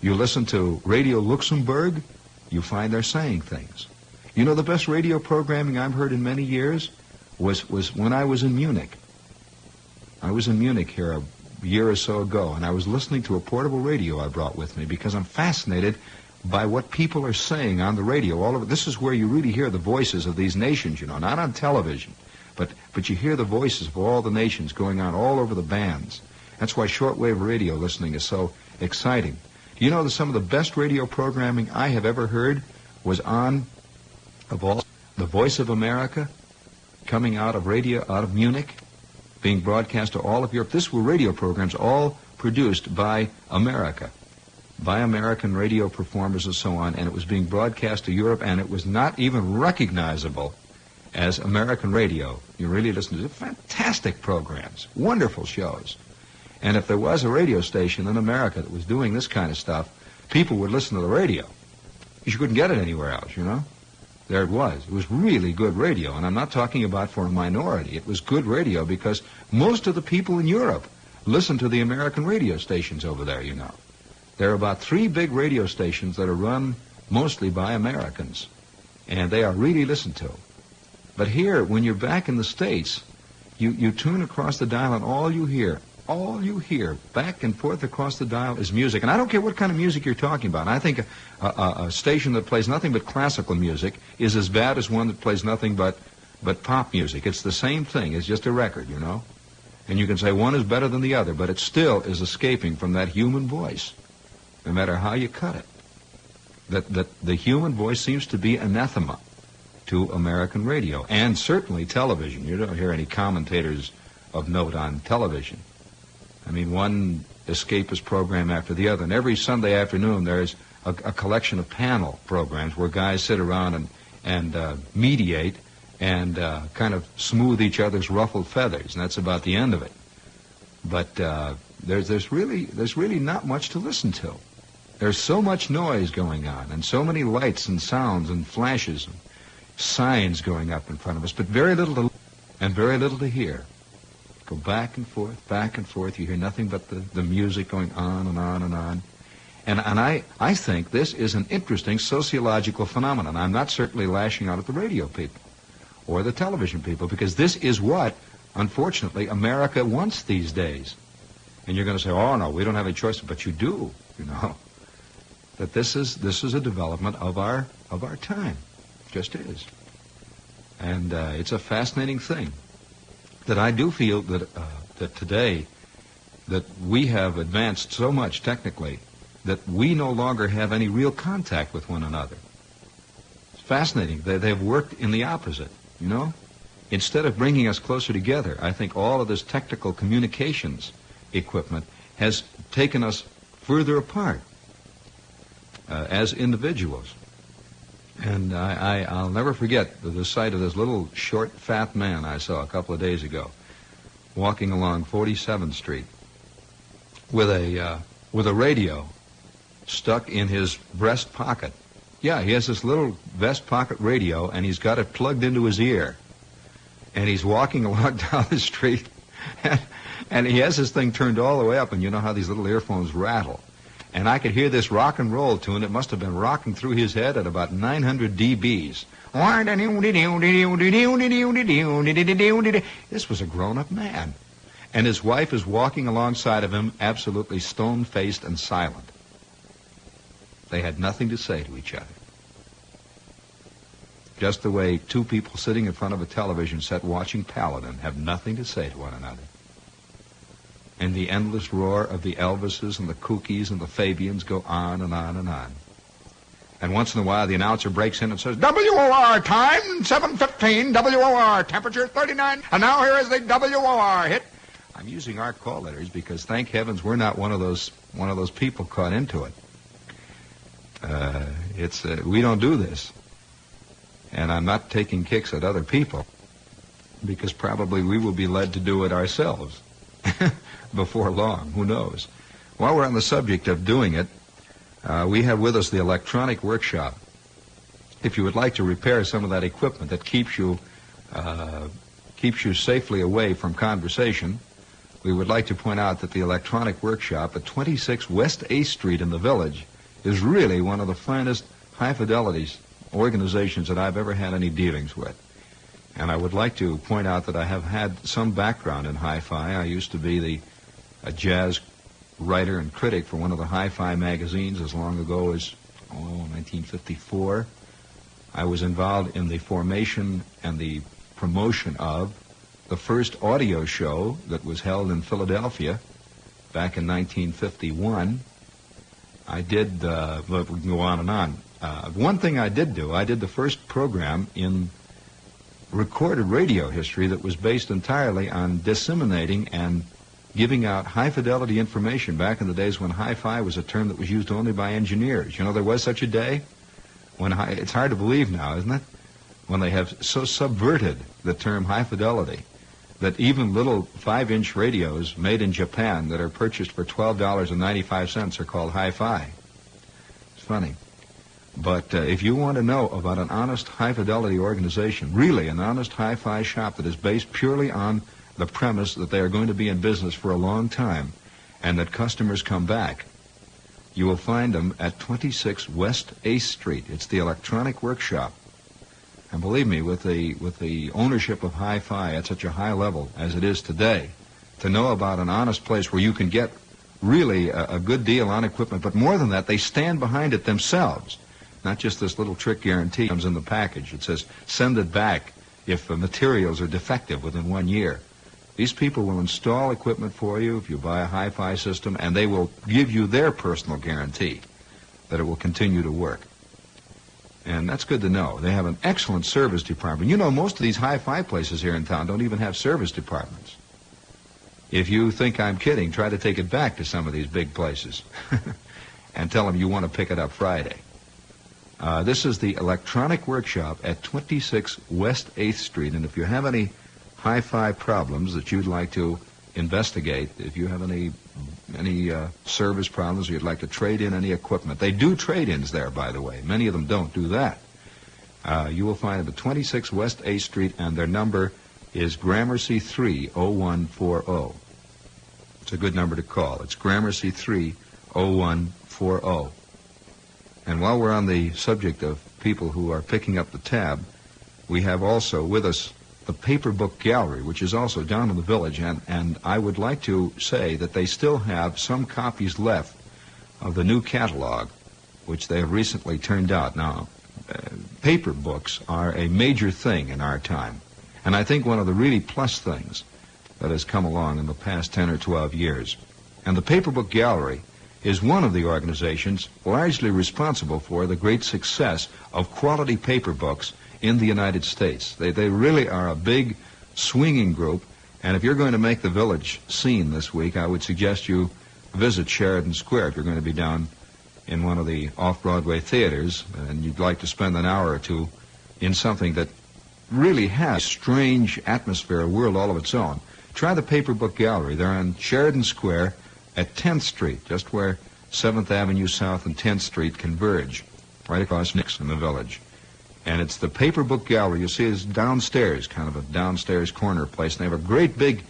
You listen to Radio Luxembourg, you find they're saying things. You know, the best radio programming I've heard in many years was when I was in Munich. I was in Munich here a year or so ago, and I was listening to a portable radio I brought with me because I'm fascinated by what people are saying on the radio all over. This is where you really hear the voices of these nations, you know, not on television, but you hear the voices of all the nations going on all over the bands. That's why shortwave radio listening is so exciting. Do you know that some of the best radio programming I have ever heard was on, of all, the Voice of America, coming out of radio, out of Munich, being broadcast to all of Europe. This were radio programs all produced by America, by American radio performers and so on, and it was being broadcast to Europe, and it was not even recognizable as American radio. You really listen to fantastic programs, wonderful shows. And if there was a radio station in America that was doing this kind of stuff, people would listen to the radio. You couldn't get it anywhere else, you know. There it was. It was really good radio, and I'm not talking about for a minority. It was good radio because most of the people in Europe listen to the American radio stations over there, you know. There are about 3 big radio stations that are run mostly by Americans, and they are really listened to. But here, when you're back in the States, you tune across the dial, and all you hear back and forth across the dial is music. And I don't care what kind of music you're talking about. I think a station that plays nothing but classical music is as bad as one that plays nothing but pop music. It's the same thing. It's just a record, you know. And you can say one is better than the other, but it still is escaping from that human voice, no matter how you cut it. That the human voice seems to be anathema to American radio, and certainly television. You don't hear any commentators of note on television. I mean, one escapist program after the other, and every Sunday afternoon there's a collection of panel programs where guys sit around and mediate and kind of smooth each other's ruffled feathers, and that's about the end of it. But there's really not much to listen to. There's so much noise going on, and so many lights and sounds and flashes and signs going up in front of us, but very little to hear. Go back and forth. You hear nothing but the music going on and on and on. And I think this is an interesting sociological phenomenon. I'm not certainly lashing out at the radio people or the television people, because this is what, unfortunately, America wants these days. And you're going to say, oh, no, we don't have any choice. But you do, you know, that this is a development of our time. It just is. And it's a fascinating thing that I do feel that today that we have advanced so much technically that we no longer have any real contact with one another. It's fascinating. They've worked in the opposite, you know. Instead of bringing us closer together, I think all of this technical communications equipment has taken us further apart as individuals. And I'll never forget the sight of this little short, fat man I saw a couple of days ago walking along 47th Street with a radio stuck in his breast pocket. Yeah, he has this little vest pocket radio, and he's got it plugged into his ear. And he's walking along down the street, and he has this thing turned all the way up, and you know how these little earphones rattle. And I could hear this rock and roll tune. It must have been rocking through his head at about 900 dBs. This was a grown-up man. And his wife is walking alongside of him, absolutely stone-faced and silent. They had nothing to say to each other. Just the way two people sitting in front of a television set watching Paladin have nothing to say to one another. And the endless roar of the Elvises and the Kookies and the Fabians go on and on and on. And once in a while the announcer breaks in and says, WOR time, 7:15, WOR, temperature 39, and now here is the WOR hit. I'm using our call letters because thank heavens we're not one of those people caught into it. We don't do this. And I'm not taking kicks at other people because probably we will be led to do it ourselves before long. Who knows? While we're on the subject of doing it, we have with us the electronic workshop. If you would like to repair some of that equipment that keeps you safely away from conversation, we would like to point out that the electronic workshop at 26 West A Street in the Village is really one of the finest high-fidelity organizations that I've ever had any dealings with. And I would like to point out that I have had some background in hi-fi. I used to be a jazz writer and critic for one of the hi-fi magazines as long ago as 1954. I was involved in the formation and the promotion of the first audio show that was held in Philadelphia back in 1951. I did, we can go on and on. One thing I did do, I did the first program in recorded radio history that was based entirely on disseminating and giving out high-fidelity information back in the days when hi-fi was a term that was used only by engineers. You know, there was such a day when it's hard to believe now, isn't it? When they have so subverted the term high-fidelity that even little 5-inch radios made in Japan that are purchased for $12.95 are called hi-fi. It's funny. But if you want to know about an honest high-fidelity organization, really an honest hi-fi shop that is based purely on the premise that they are going to be in business for a long time and that customers come back, you will find them at 26 West 8th Street. It's the Electronic Workshop. And believe me, with the ownership of hi-fi at such a high level as it is today, to know about an honest place where you can get really a good deal on equipment, but more than that, they stand behind it themselves. Not just this little trick guarantee comes in the package. It says, send it back if the materials are defective within 1 year. These people will install equipment for you if you buy a hi-fi system, and they will give you their personal guarantee that it will continue to work. And that's good to know. They have an excellent service department. You know, most of these hi-fi places here in town don't even have service departments. If you think I'm kidding, try to take it back to some of these big places. and tell them you want to pick it up Friday. This is the Electronic Workshop at 26 West 8th Street, and if you have any hi-fi problems that you'd like to investigate, if you have any service problems, or you'd like to trade in any equipment, they do trade-ins there, by the way. Many of them don't do that. You will find them at 26 West 8th Street, and their number is Gramercy 30140. It's a good number to call. It's Gramercy 30140. And while we're on the subject of people who are picking up the tab, we have also with us the Paper Book Gallery, which is also down in the village, and I would like to say that they still have some copies left of the new catalog, which they have recently turned out. Now, paper books are a major thing in our time, and I think one of the really plus things that has come along in the past 10 or 12 years. And the Paper Book Gallery is one of the organizations largely responsible for the great success of quality paper books in the United States. They really are a big, swinging group, and if you're going to make the village scene this week, I would suggest you visit Sheridan Square if you're going to be down in one of the off-Broadway theaters, and you'd like to spend an hour or two in something that really has a strange atmosphere, a world all of its own. Try the Paper Book Gallery. They're on Sheridan Square at 10th Street, just where 7th Avenue South and 10th Street converge, right across Nix in the village. And it's the Paper Book Gallery. You see it's downstairs, kind of a downstairs corner place. And they have a great big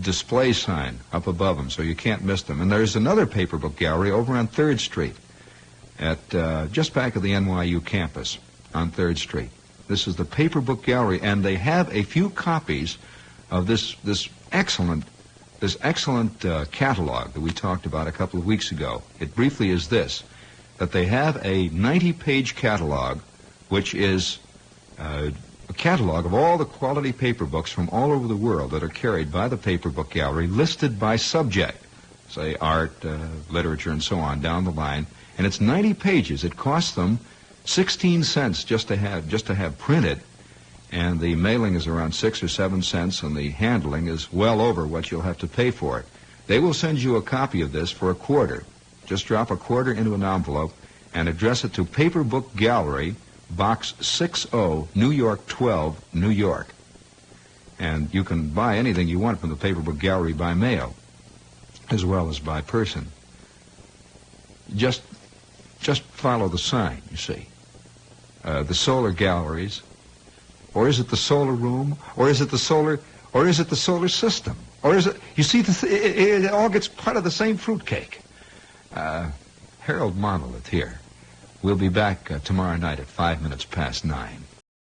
display sign up above them, so you can't miss them. And there's another Paper Book Gallery over on 3rd Street, at just back of the NYU campus on 3rd Street. This is the Paper Book Gallery, and they have a few copies of this excellent catalog that we talked about a couple of weeks ago. It briefly is this, that they have a 90-page catalog, which is a catalog of all the quality paper books from all over the world that are carried by the Paper Book Gallery, listed by subject, say art, literature, and so on down the line. And it's 90 pages. It costs them 16 cents just to have printed, and the mailing is around 6 or 7 cents, and the handling is well over what you'll have to pay for it. They will send you a copy of this for $0.25. Just drop $0.25 into an envelope and address it to Paper Book Gallery, Box 60, New York 12, New York. And you can buy anything you want from the Paper Book Gallery by mail, as well as by person. Just follow the sign, you see. The solar galleries, or is it the solar room, or is it the solar system, or is it? You see, it all gets part of the same fruitcake. Harold Monolith here. We'll be back tomorrow night at 9:05.